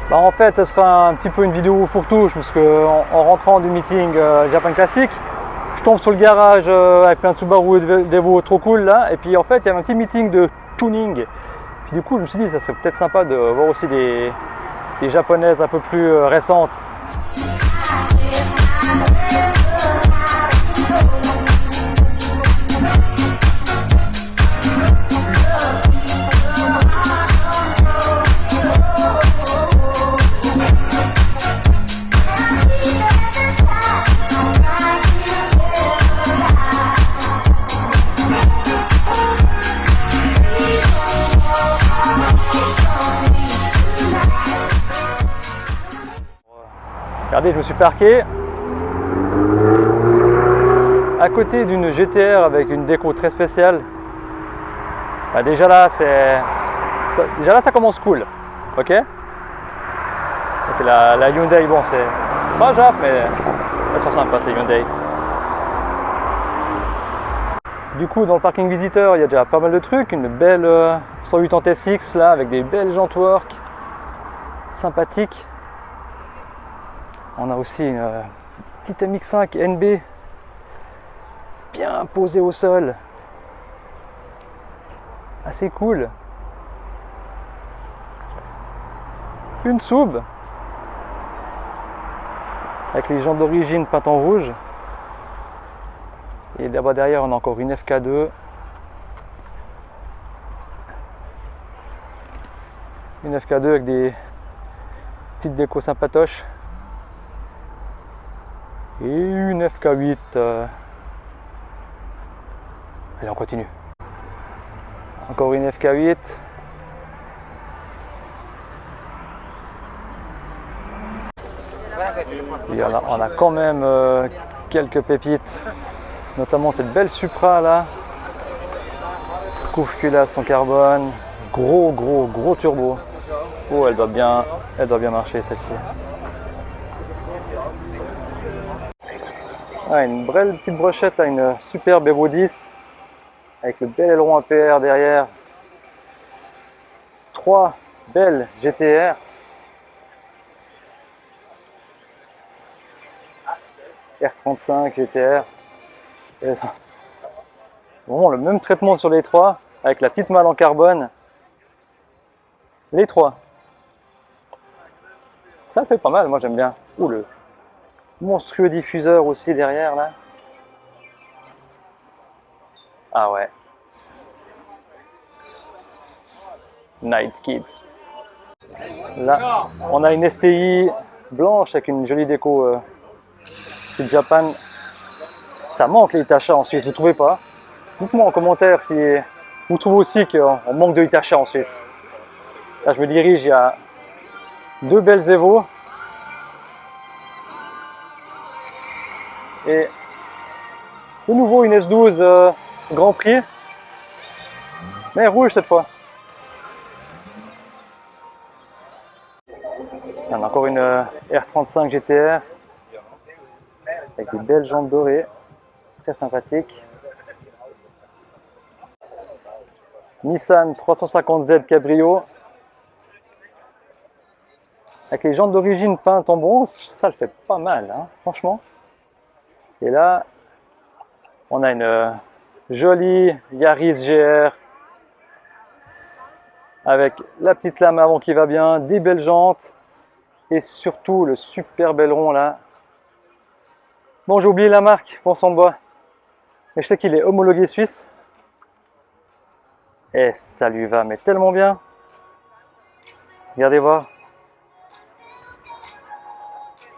Bah, en fait, ce sera un petit peu une vidéo fourre-touche parce que en rentrant du meeting Japan Classic, je tombe sur le garage avec plein de Subaru et de Devo trop cool là. Et puis en fait, il y avait un petit meeting de tuning. Puis du coup, je me suis dit, ça serait peut-être sympa de voir aussi des japonaises un peu plus récentes. Regardez, je me suis parqué à côté d'une GTR avec une déco très spéciale. Bah déjà là, ça commence cool, ok. Donc la Hyundai, bon, c'est pas Jap, mais elles sont sympas ces Hyundai. Du coup, dans le parking visiteur, il y a déjà pas mal de trucs. Une belle 180 SX là, avec des belles jantes work sympathiques. On a aussi une petite MX5 NB bien posée au sol, assez cool. Une sub avec les jantes d'origine peintes en rouge. Et là-bas derrière, on a encore une FK2. Une FK2 avec des petites décos sympatoches. Et une FK8. Allez, on continue. Encore une FK8. Et on a quand même quelques pépites, notamment cette belle Supra là. Couche culasse en carbone, gros turbo. Oh, elle doit bien marcher celle-ci. Ah, une belle petite brochette là, une superbe Evo 10 avec le bel aileron APR derrière. 3 belles GTR. R35 GTR. Et ça, bon, le même traitement sur les 3 avec la petite malle en carbone. Les 3. Ça fait pas mal, moi j'aime bien. Ouh, le monstrueux diffuseur aussi derrière là. Ah ouais. Night Kids. Là, on a une STI blanche avec une jolie déco. C'est Japan. Ça manque les Hitacha en Suisse, vous trouvez pas? Dites-moi en commentaire si vous trouvez aussi qu'on manque de Hitacha en Suisse. Là, je me dirige, il y a 2 belles Evo. Et de nouveau une S12 Grand Prix, mais rouge cette fois. On a encore une R35 GTR avec des belles jantes dorées, très sympathiques. Nissan 350Z Cabrio avec les jantes d'origine peintes en bronze, ça le fait pas mal, hein, franchement. Et là, on a une jolie Yaris GR avec la petite lame avant qui va bien, des belles jantes et surtout le super aileron là. Bon, j'ai oublié la marque pour son bois, mais je sais qu'il est homologué suisse et ça lui va mais tellement bien. Regardez voir.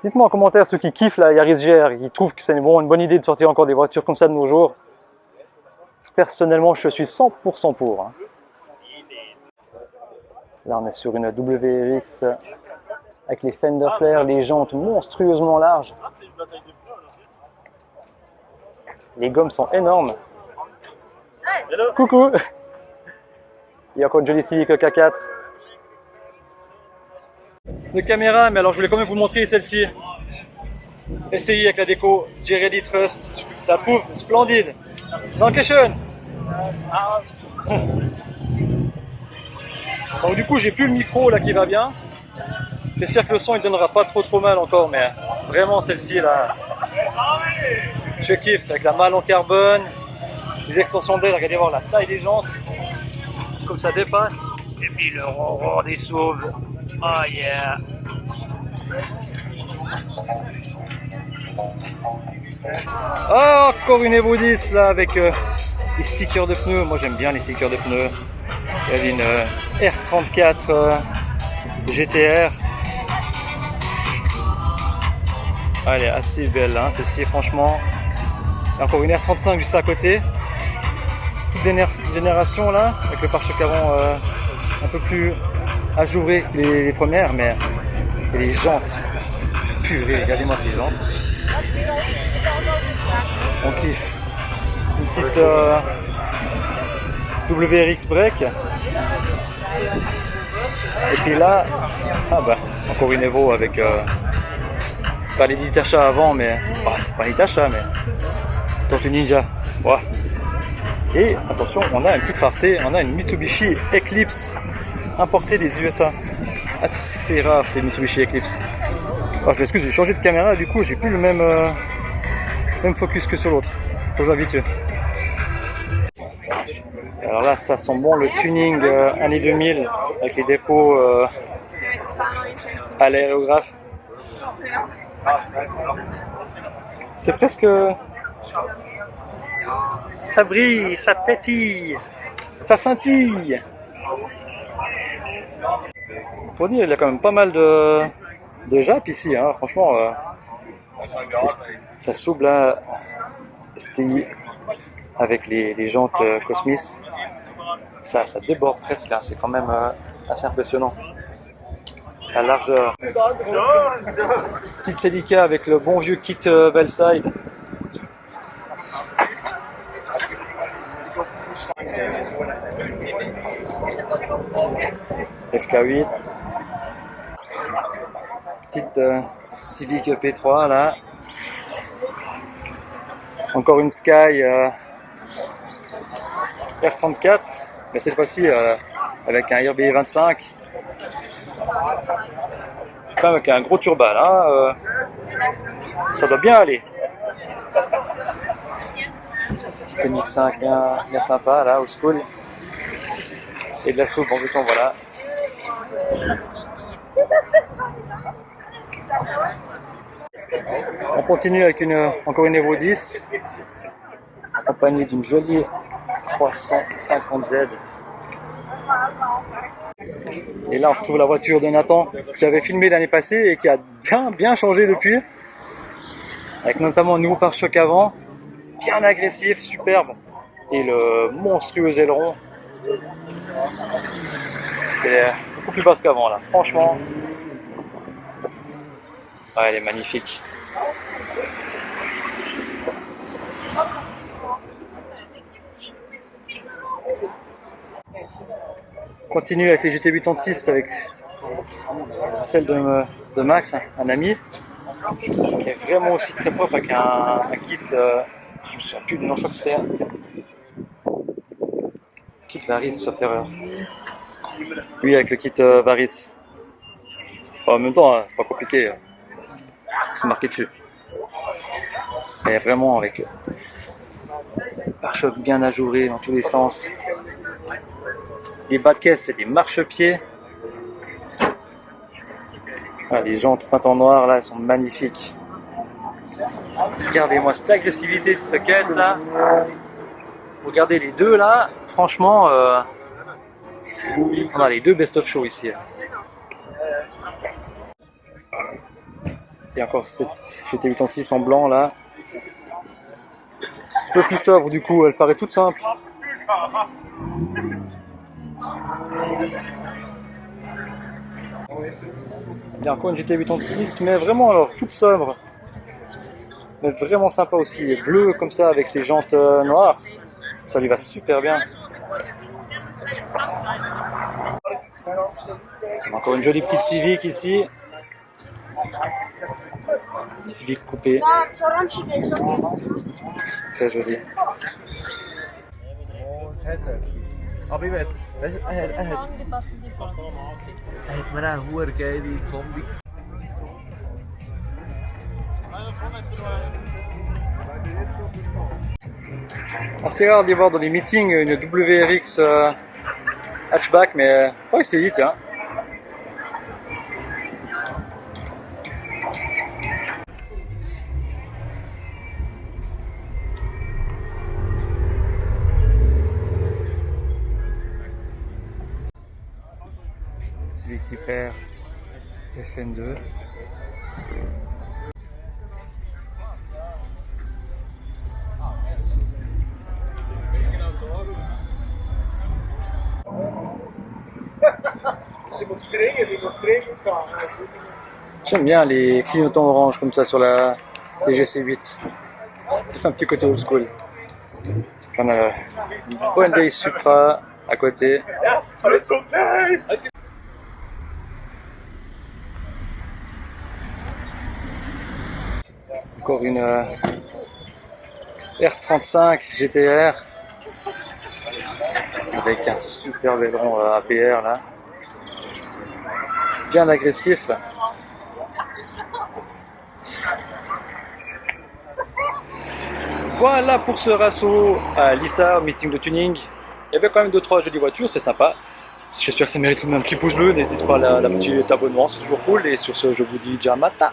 Dites-moi en commentaire ceux qui kiffent la Yaris GR et qui trouvent que c'est une bonne idée de sortir encore des voitures comme ça de nos jours. Personnellement, je suis 100% pour. Hein. Là, on est sur une WRX avec les fender flares, les jantes monstrueusement larges. Les gommes sont énormes. Coucou. Il y a encore une jolie Civic K4. De caméra, mais alors je voulais quand même vous montrer celle-ci. STI avec la déco J-Ready Trust. Je la trouve splendide. Dankeschön. Donc du coup j'ai plus le micro là qui va bien. J'espère que le son il donnera pas trop mal encore, mais vraiment celle-ci là, je kiffe avec la malle en carbone, les extensions d'aile, regardez voir la taille des jantes, comme ça dépasse, et puis le ronron des sauves, oh yeah. Ah, encore une Evo 10 là avec les stickers de pneus, moi j'aime bien les stickers de pneus. Il y avait une R34 GTR. Ah, elle est assez belle, hein, celle-ci, franchement. Il y a encore une R35 juste à côté. Toute génération là, avec le pare-choc avant un peu plus ajouré que les premières, mais et les jantes. Purée, regardez-moi ces jantes. On kiffe. Une petite WRX break. Et puis là, ah bah, encore une Evo avec pas les Nitasha avant, mais bah, c'est pas Nitasha, mais Tortue Ninja. Ouais. Et attention, on a une petite rareté, on a une Mitsubishi Eclipse importée des USA. Ah, c'est rare ces Mitsubishi Eclipse. Oh, je m'excuse, j'ai changé de caméra, du coup j'ai plus le même focus que sur l'autre. Faut s'habituer. Alors là, ça sent bon le tuning année 2000 avec les dépôts à l'aérographe. C'est presque... Ça brille, ça pétille, ça scintille. Pour dire, il y a quand même pas mal de Jap ici, hein. Franchement. La Soub là, STI avec les jantes Cosmis, ça déborde presque, hein. C'est quand même assez impressionnant. La largeur. Petite Celica avec le bon vieux kit Velside. FK8. Petite Civic P3 là. Encore une Sky R34, mais cette fois-ci avec un RB 25. Enfin, avec un gros turban, hein, ça doit bien aller. Petite MX5 bien sympa là, au school. Et de la soupe en bouton, voilà. On continue avec encore une Evo 10, accompagnée d'une jolie 350Z. Et là on retrouve la voiture de Nathan que j'avais filmé l'année passée et qui a bien changé depuis, avec notamment un nouveau pare-choc avant, bien agressif, superbe, et le monstrueux aileron. C'est beaucoup plus basse qu'avant là, franchement. Ouais, elle est magnifique. On continue avec les GT86 avec celle de Max, un ami, qui est vraiment aussi très propre avec un kit, je ne me souviens plus du nom, je crois que c'est kit Varis, sauf erreur. Oui, avec le kit Varis. Bon, en même temps, hein, c'est pas compliqué, c'est marqué dessus. Mais vraiment avec pare-choc bien ajouré dans tous les sens. Les bas de caisse, c'est des marchepieds. Ah, les jantes peintes en noir là, elles sont magnifiques. Regardez-moi cette agressivité de cette caisse là. Regardez les deux là, franchement, on a les deux best of show ici. Et encore cette GT86 en blanc là. Un peu plus sobre du coup, elle paraît toute simple. Il y a encore une GT86, mais vraiment alors toute sobre. Mais vraiment sympa aussi, bleu comme ça avec ses jantes noires. Ça lui va super bien. Encore une jolie petite Civic ici. Civic coupé. Très joli. Aber ich werde, weißt du, er hat mir auch eine geile Kombi. Assez rare d'y voir dans les meetings une WRX hatchback, mais oh, c'était dit, tiens. Civic Type R FN2. J'aime bien les clignotants orange comme ça sur la GC8. Ça fait un petit côté old school. J'en ai une Hyundai Supra à côté. Encore une R35 GTR avec un super aileron APR là, bien agressif. Voilà pour ce Rasso à Lissa, meeting de tuning. Il y avait quand même 2-3 jolies voitures, c'est sympa. J'espère que ça mérite un petit pouce bleu, n'hésite pas à la petite abonnement, c'est toujours cool. Et sur ce, je vous dis Jamata.